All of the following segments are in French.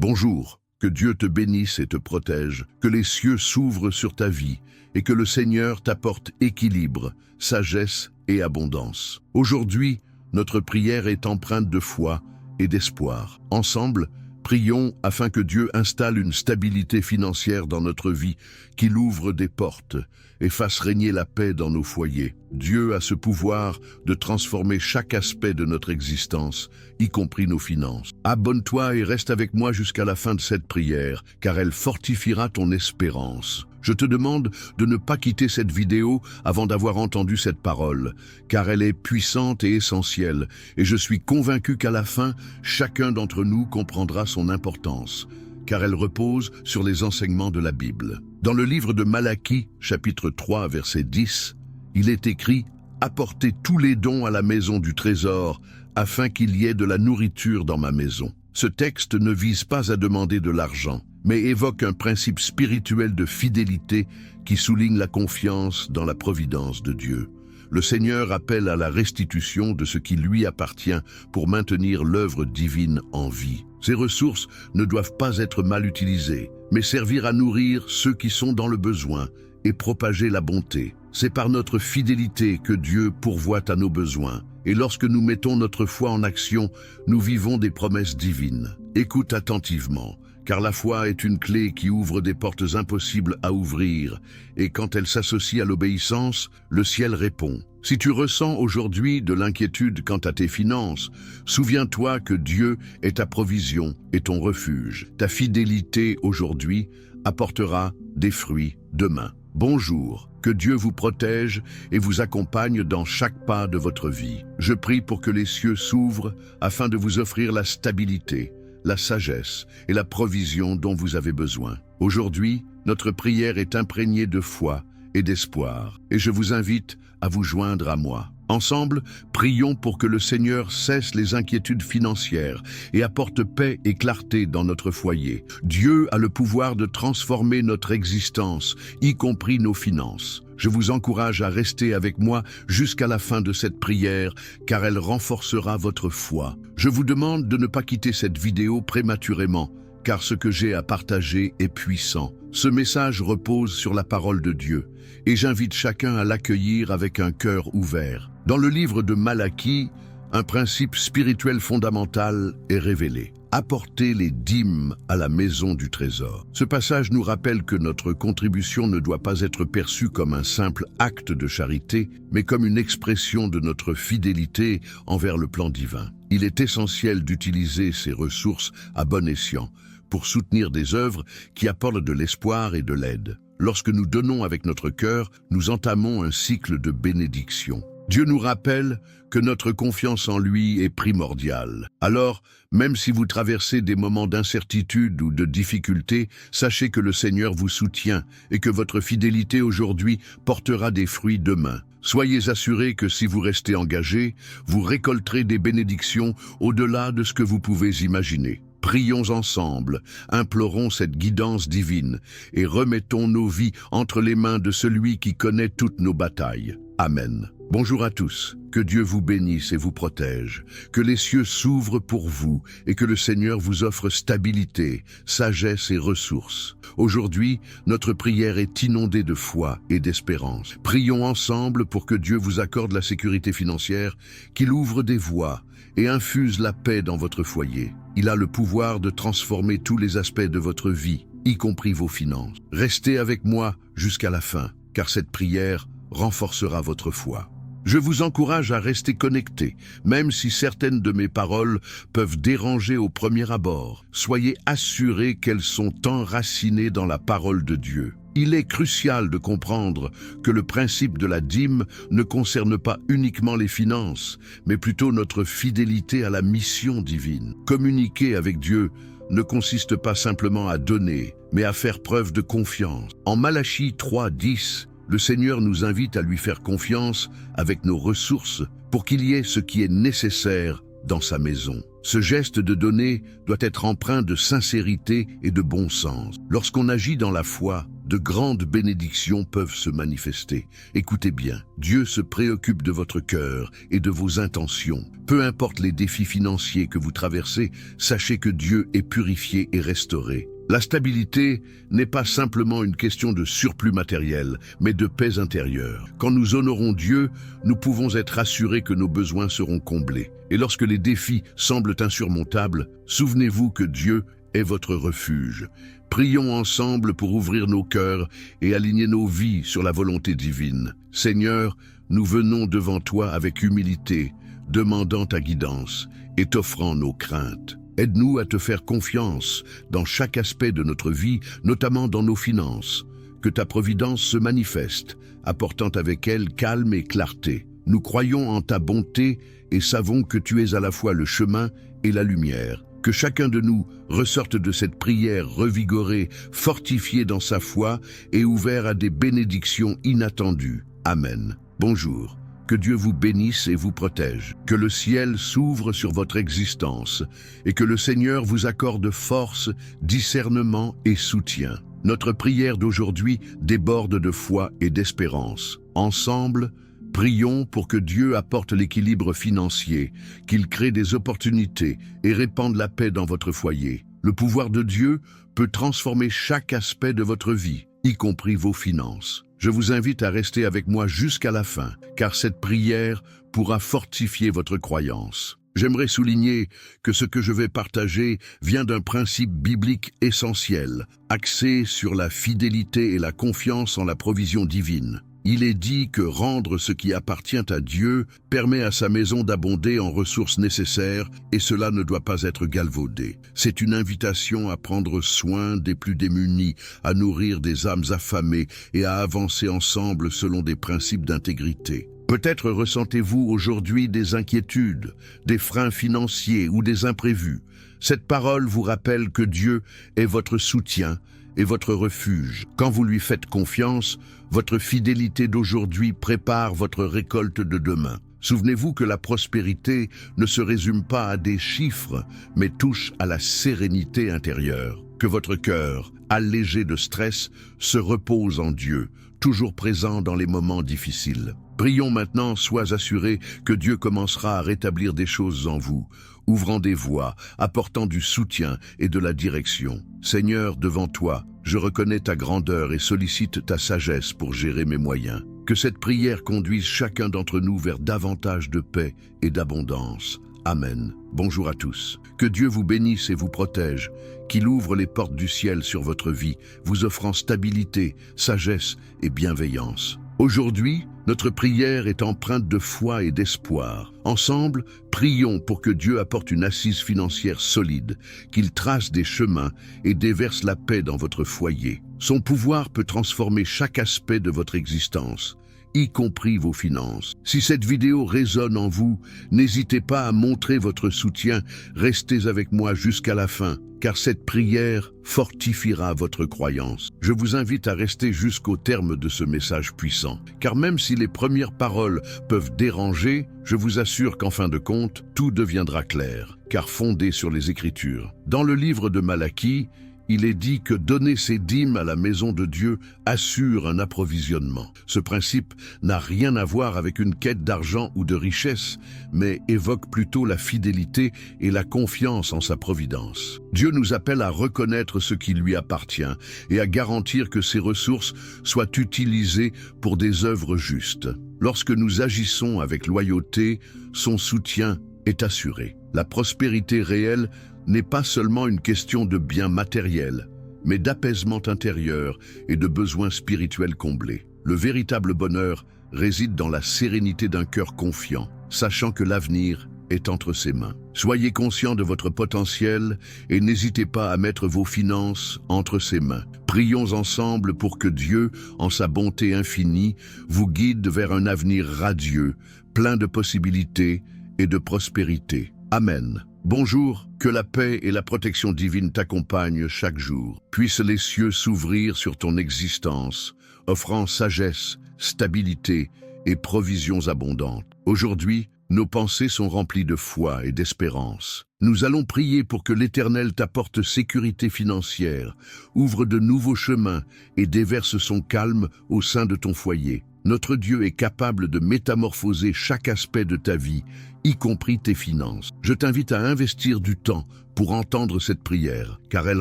Bonjour, que Dieu te bénisse et te protège, que les cieux s'ouvrent sur ta vie et que le Seigneur t'apporte équilibre, sagesse et abondance. Aujourd'hui, notre prière est empreinte de foi et d'espoir. Ensemble, prions afin que Dieu installe une stabilité financière dans notre vie, qu'il ouvre des portes et fasse régner la paix dans nos foyers. Dieu a ce pouvoir de transformer chaque aspect de notre existence, y compris nos finances. Abonne-toi et reste avec moi jusqu'à la fin de cette prière, car elle fortifiera ton espérance. Je te demande de ne pas quitter cette vidéo avant d'avoir entendu cette parole, car elle est puissante et essentielle, et je suis convaincu qu'à la fin, chacun d'entre nous comprendra son importance, car elle repose sur les enseignements de la Bible. Dans le livre de Malachie, chapitre 3, verset 10, il est écrit « Apportez tous les dons à la maison du trésor, afin qu'il y ait de la nourriture dans ma maison ». Ce texte ne vise pas à demander de l'argent, mais évoque un principe spirituel de fidélité qui souligne la confiance dans la providence de Dieu. Le Seigneur appelle à la restitution de ce qui lui appartient pour maintenir l'œuvre divine en vie. Ces ressources ne doivent pas être mal utilisées, mais servir à nourrir ceux qui sont dans le besoin et propager la bonté. C'est par notre fidélité que Dieu pourvoit à nos besoins. Et lorsque nous mettons notre foi en action, nous vivons des promesses divines. Écoute attentivement, car la foi est une clé qui ouvre des portes impossibles à ouvrir, et quand elle s'associe à l'obéissance, le ciel répond. Si tu ressens aujourd'hui de l'inquiétude quant à tes finances, souviens-toi que Dieu est ta provision et ton refuge. Ta fidélité aujourd'hui apportera des fruits demain. Bonjour, que Dieu vous protège et vous accompagne dans chaque pas de votre vie. Je prie pour que les cieux s'ouvrent afin de vous offrir la stabilité, la sagesse et la provision dont vous avez besoin. Aujourd'hui, notre prière est imprégnée de foi et d'espoir, et je vous invite à vous joindre à moi. Ensemble, prions pour que le Seigneur cesse les inquiétudes financières et apporte paix et clarté dans notre foyer. Dieu a le pouvoir de transformer notre existence, y compris nos finances. Je vous encourage à rester avec moi jusqu'à la fin de cette prière, car elle renforcera votre foi. Je vous demande de ne pas quitter cette vidéo prématurément, car ce que j'ai à partager est puissant. Ce message repose sur la parole de Dieu, et j'invite chacun à l'accueillir avec un cœur ouvert. Dans le livre de Malachie, un principe spirituel fondamental est révélé. Apporter les dîmes à la maison du trésor. Ce passage nous rappelle que notre contribution ne doit pas être perçue comme un simple acte de charité, mais comme une expression de notre fidélité envers le plan divin. Il est essentiel d'utiliser ces ressources à bon escient pour soutenir des œuvres qui apportent de l'espoir et de l'aide. Lorsque nous donnons avec notre cœur, nous entamons un cycle de bénédiction. Dieu nous rappelle que notre confiance en lui est primordiale. Alors, même si vous traversez des moments d'incertitude ou de difficulté, sachez que le Seigneur vous soutient et que votre fidélité aujourd'hui portera des fruits demain. Soyez assurés que si vous restez engagés, vous récolterez des bénédictions au-delà de ce que vous pouvez imaginer. Prions ensemble, implorons cette guidance divine et remettons nos vies entre les mains de celui qui connaît toutes nos batailles. Amen. Bonjour à tous, que Dieu vous bénisse et vous protège, que les cieux s'ouvrent pour vous et que le Seigneur vous offre stabilité, sagesse et ressources. Aujourd'hui, notre prière est inondée de foi et d'espérance. Prions ensemble pour que Dieu vous accorde la sécurité financière, qu'il ouvre des voies et infuse la paix dans votre foyer. Il a le pouvoir de transformer tous les aspects de votre vie, y compris vos finances. Restez avec moi jusqu'à la fin, car cette prière renforcera votre foi. Je vous encourage à rester connectés, même si certaines de mes paroles peuvent déranger au premier abord. Soyez assurés qu'elles sont enracinées dans la parole de Dieu. Il est crucial de comprendre que le principe de la dîme ne concerne pas uniquement les finances, mais plutôt notre fidélité à la mission divine. Communiquer avec Dieu ne consiste pas simplement à donner, mais à faire preuve de confiance. En Malachie 3:10, le Seigneur nous invite à lui faire confiance avec nos ressources pour qu'il y ait ce qui est nécessaire dans sa maison. Ce geste de donner doit être empreint de sincérité et de bon sens. Lorsqu'on agit dans la foi, de grandes bénédictions peuvent se manifester. Écoutez bien, Dieu se préoccupe de votre cœur et de vos intentions. Peu importe les défis financiers que vous traversez, sachez que Dieu est purifié et restauré. La stabilité n'est pas simplement une question de surplus matériel, mais de paix intérieure. Quand nous honorons Dieu, nous pouvons être assurés que nos besoins seront comblés. Et lorsque les défis semblent insurmontables, souvenez-vous que Dieu est votre refuge. Prions ensemble pour ouvrir nos cœurs et aligner nos vies sur la volonté divine. Seigneur, nous venons devant toi avec humilité, demandant ta guidance et t'offrant nos craintes. Aide-nous à te faire confiance dans chaque aspect de notre vie, notamment dans nos finances. Que ta providence se manifeste, apportant avec elle calme et clarté. Nous croyons en ta bonté et savons que tu es à la fois le chemin et la lumière. Que chacun de nous ressorte de cette prière revigoré, fortifié dans sa foi et ouvert à des bénédictions inattendues. Amen. Bonjour. Que Dieu vous bénisse et vous protège. Que le ciel s'ouvre sur votre existence et que le Seigneur vous accorde force, discernement et soutien. Notre prière d'aujourd'hui déborde de foi et d'espérance. Ensemble, prions pour que Dieu apporte l'équilibre financier, qu'il crée des opportunités et répande la paix dans votre foyer. Le pouvoir de Dieu peut transformer chaque aspect de votre vie, y compris vos finances. Je vous invite à rester avec moi jusqu'à la fin, car cette prière pourra fortifier votre croyance. J'aimerais souligner que ce que je vais partager vient d'un principe biblique essentiel, axé sur la fidélité et la confiance en la provision divine. Il est dit que rendre ce qui appartient à Dieu permet à sa maison d'abonder en ressources nécessaires et cela ne doit pas être galvaudé. C'est une invitation à prendre soin des plus démunis, à nourrir des âmes affamées et à avancer ensemble selon des principes d'intégrité. Peut-être ressentez-vous aujourd'hui des inquiétudes, des freins financiers ou des imprévus. Cette parole vous rappelle que Dieu est votre soutien et votre refuge. Quand vous lui faites confiance, votre fidélité d'aujourd'hui prépare votre récolte de demain. Souvenez-vous que la prospérité ne se résume pas à des chiffres, mais touche à la sérénité intérieure. Que votre cœur, allégé de stress, se repose en Dieu, toujours présent dans les moments difficiles. Prions maintenant, sois assuré que Dieu commencera à rétablir des choses en vous, ouvrant des voies, apportant du soutien et de la direction. Seigneur, devant toi, je reconnais ta grandeur et sollicite ta sagesse pour gérer mes moyens. Que cette prière conduise chacun d'entre nous vers davantage de paix et d'abondance. Amen. Bonjour à tous. Que Dieu vous bénisse et vous protège, qu'il ouvre les portes du ciel sur votre vie, vous offrant stabilité, sagesse et bienveillance. Aujourd'hui, notre prière est empreinte de foi et d'espoir. Ensemble, prions pour que Dieu apporte une assise financière solide, qu'il trace des chemins et déverse la paix dans votre foyer. Son pouvoir peut transformer chaque aspect de votre existence, y compris vos finances. Si cette vidéo résonne en vous, n'hésitez pas à montrer votre soutien. Restez avec moi jusqu'à la fin, car cette prière fortifiera votre croyance. Je vous invite à rester jusqu'au terme de ce message puissant, car même si les premières paroles peuvent déranger, je vous assure qu'en fin de compte, tout deviendra clair, car fondé sur les Écritures. Dans le livre de Malachie, il est dit que donner ses dîmes à la maison de Dieu assure un approvisionnement. Ce principe n'a rien à voir avec une quête d'argent ou de richesse, mais évoque plutôt la fidélité et la confiance en sa providence. Dieu nous appelle à reconnaître ce qui lui appartient et à garantir que ses ressources soient utilisées pour des œuvres justes. Lorsque nous agissons avec loyauté, son soutien est assuré. La prospérité réelle n'est pas seulement une question de biens matériels, mais d'apaisement intérieur et de besoins spirituels comblés. Le véritable bonheur réside dans la sérénité d'un cœur confiant, sachant que l'avenir est entre ses mains. Soyez conscient de votre potentiel et n'hésitez pas à mettre vos finances entre ses mains. Prions ensemble pour que Dieu, en sa bonté infinie, vous guide vers un avenir radieux, plein de possibilités et de prospérité. Amen. Bonjour, que la paix et la protection divine t'accompagnent chaque jour. Puissent les cieux s'ouvrir sur ton existence, offrant sagesse, stabilité et provisions abondantes. Aujourd'hui, nos pensées sont remplies de foi et d'espérance. Nous allons prier pour que l'Éternel t'apporte sécurité financière, ouvre de nouveaux chemins et déverse son calme au sein de ton foyer. Notre Dieu est capable de métamorphoser chaque aspect de ta vie, y compris tes finances. Je t'invite à investir du temps pour entendre cette prière, car elle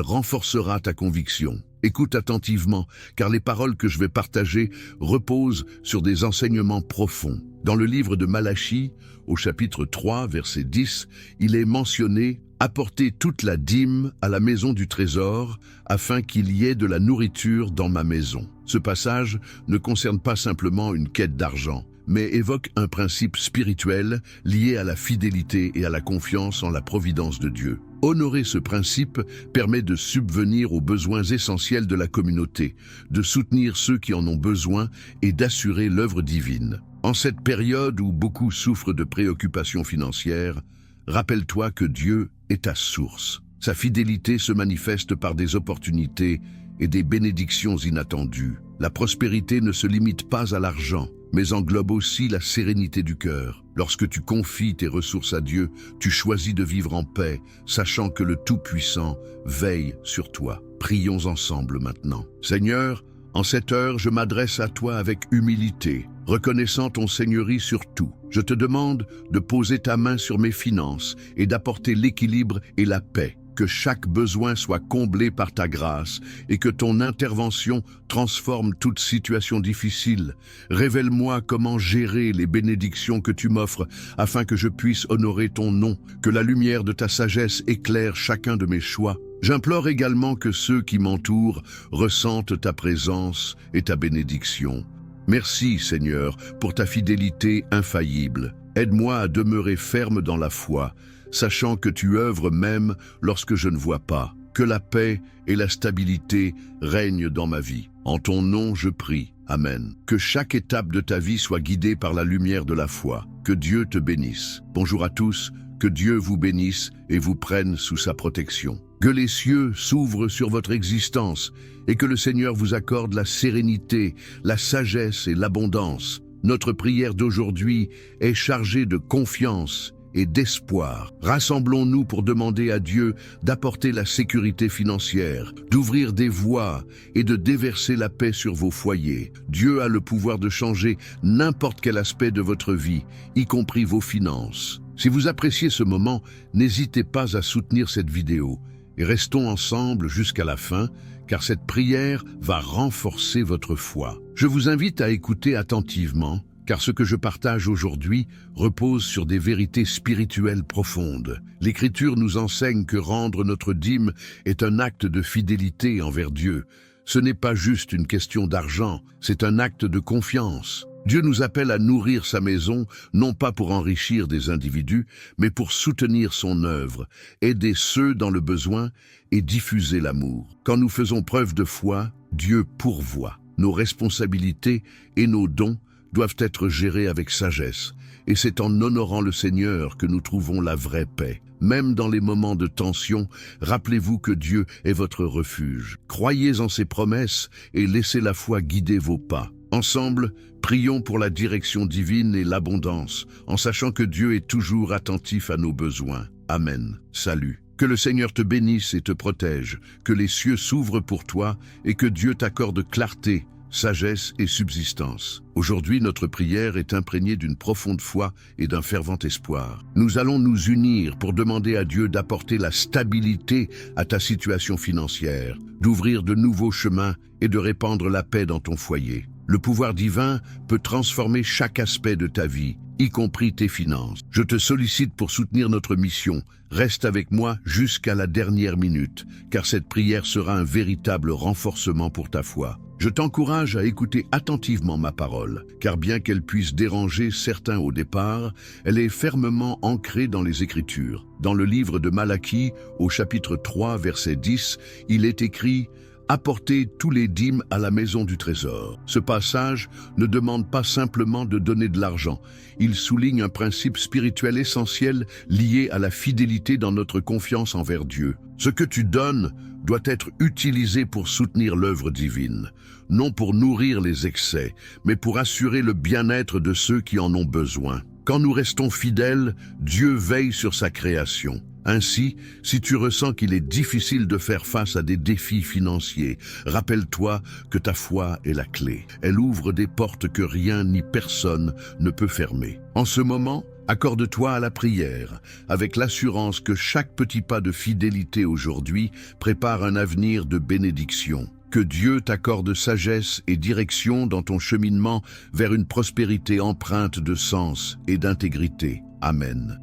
renforcera ta conviction. Écoute attentivement, car les paroles que je vais partager reposent sur des enseignements profonds. Dans le livre de Malachie, au chapitre 3, verset 10, il est mentionné « Apportez toute la dîme à la maison du trésor, afin qu'il y ait de la nourriture dans ma maison ». Ce passage ne concerne pas simplement une quête d'argent, mais évoque un principe spirituel lié à la fidélité et à la confiance en la providence de Dieu. Honorer ce principe permet de subvenir aux besoins essentiels de la communauté, de soutenir ceux qui en ont besoin et d'assurer l'œuvre divine. En cette période où beaucoup souffrent de préoccupations financières, rappelle-toi que Dieu est ta source. Sa fidélité se manifeste par des opportunités et des bénédictions inattendues. La prospérité ne se limite pas à l'argent, mais englobe aussi la sérénité du cœur. Lorsque tu confies tes ressources à Dieu, tu choisis de vivre en paix, sachant que le Tout-Puissant veille sur toi. Prions ensemble maintenant. Seigneur, en cette heure, je m'adresse à toi avec humilité, reconnaissant ton seigneurie sur tout. Je te demande de poser ta main sur mes finances et d'apporter l'équilibre et la paix. Que chaque besoin soit comblé par ta grâce et que ton intervention transforme toute situation difficile. Révèle-moi comment gérer les bénédictions que tu m'offres afin que je puisse honorer ton nom, que la lumière de ta sagesse éclaire chacun de mes choix. J'implore également que ceux qui m'entourent ressentent ta présence et ta bénédiction. Merci, Seigneur, pour ta fidélité infaillible. Aide-moi à demeurer ferme dans la foi, sachant que tu œuvres même lorsque je ne vois pas. Que la paix et la stabilité règnent dans ma vie. En ton nom, je prie. Amen. Que chaque étape de ta vie soit guidée par la lumière de la foi. Que Dieu te bénisse. Bonjour à tous, que Dieu vous bénisse et vous prenne sous sa protection. Que les cieux s'ouvrent sur votre existence et que le Seigneur vous accorde la sérénité, la sagesse et l'abondance. Notre prière d'aujourd'hui est chargée de confiance et d'espoir. Rassemblons-nous pour demander à Dieu d'apporter la sécurité financière, d'ouvrir des voies et de déverser la paix sur vos foyers. Dieu a le pouvoir de changer n'importe quel aspect de votre vie, y compris vos finances. Si vous appréciez ce moment, n'hésitez pas à soutenir cette vidéo et restons ensemble jusqu'à la fin, car cette prière va renforcer votre foi. Je vous invite à écouter attentivement, car ce que je partage aujourd'hui repose sur des vérités spirituelles profondes. L'Écriture nous enseigne que rendre notre dîme est un acte de fidélité envers Dieu. Ce n'est pas juste une question d'argent, c'est un acte de confiance. Dieu nous appelle à nourrir sa maison, non pas pour enrichir des individus, mais pour soutenir son œuvre, aider ceux dans le besoin et diffuser l'amour. Quand nous faisons preuve de foi, Dieu pourvoit. Nos responsabilités et nos dons doivent être gérés avec sagesse, et c'est en honorant le Seigneur que nous trouvons la vraie paix. Même dans les moments de tension, rappelez-vous que Dieu est votre refuge. Croyez en ses promesses et laissez la foi guider vos pas. Ensemble, prions pour la direction divine et l'abondance, en sachant que Dieu est toujours attentif à nos besoins. Amen. Salut. Que le Seigneur te bénisse et te protège, que les cieux s'ouvrent pour toi et que Dieu t'accorde clarté, sagesse et subsistance. Aujourd'hui, notre prière est imprégnée d'une profonde foi et d'un fervent espoir. Nous allons nous unir pour demander à Dieu d'apporter la stabilité à ta situation financière, d'ouvrir de nouveaux chemins et de répandre la paix dans ton foyer. Le pouvoir divin peut transformer chaque aspect de ta vie, y compris tes finances. Je te sollicite pour soutenir notre mission. Reste avec moi jusqu'à la dernière minute, car cette prière sera un véritable renforcement pour ta foi. Je t'encourage à écouter attentivement ma parole, car bien qu'elle puisse déranger certains au départ, elle est fermement ancrée dans les Écritures. Dans le livre de Malachie, au chapitre 3, verset 10, il est écrit « Apportez tous les dîmes à la maison du trésor ». Ce passage ne demande pas simplement de donner de l'argent. Il souligne un principe spirituel essentiel lié à la fidélité dans notre confiance envers Dieu. Ce que tu donnes doit être utilisé pour soutenir l'œuvre divine, non pour nourrir les excès, mais pour assurer le bien-être de ceux qui en ont besoin. Quand nous restons fidèles, Dieu veille sur sa création. Ainsi, si tu ressens qu'il est difficile de faire face à des défis financiers, rappelle-toi que ta foi est la clé. Elle ouvre des portes que rien ni personne ne peut fermer. En ce moment, accorde-toi à la prière, avec l'assurance que chaque petit pas de fidélité aujourd'hui prépare un avenir de bénédiction. Que Dieu t'accorde sagesse et direction dans ton cheminement vers une prospérité empreinte de sens et d'intégrité. Amen.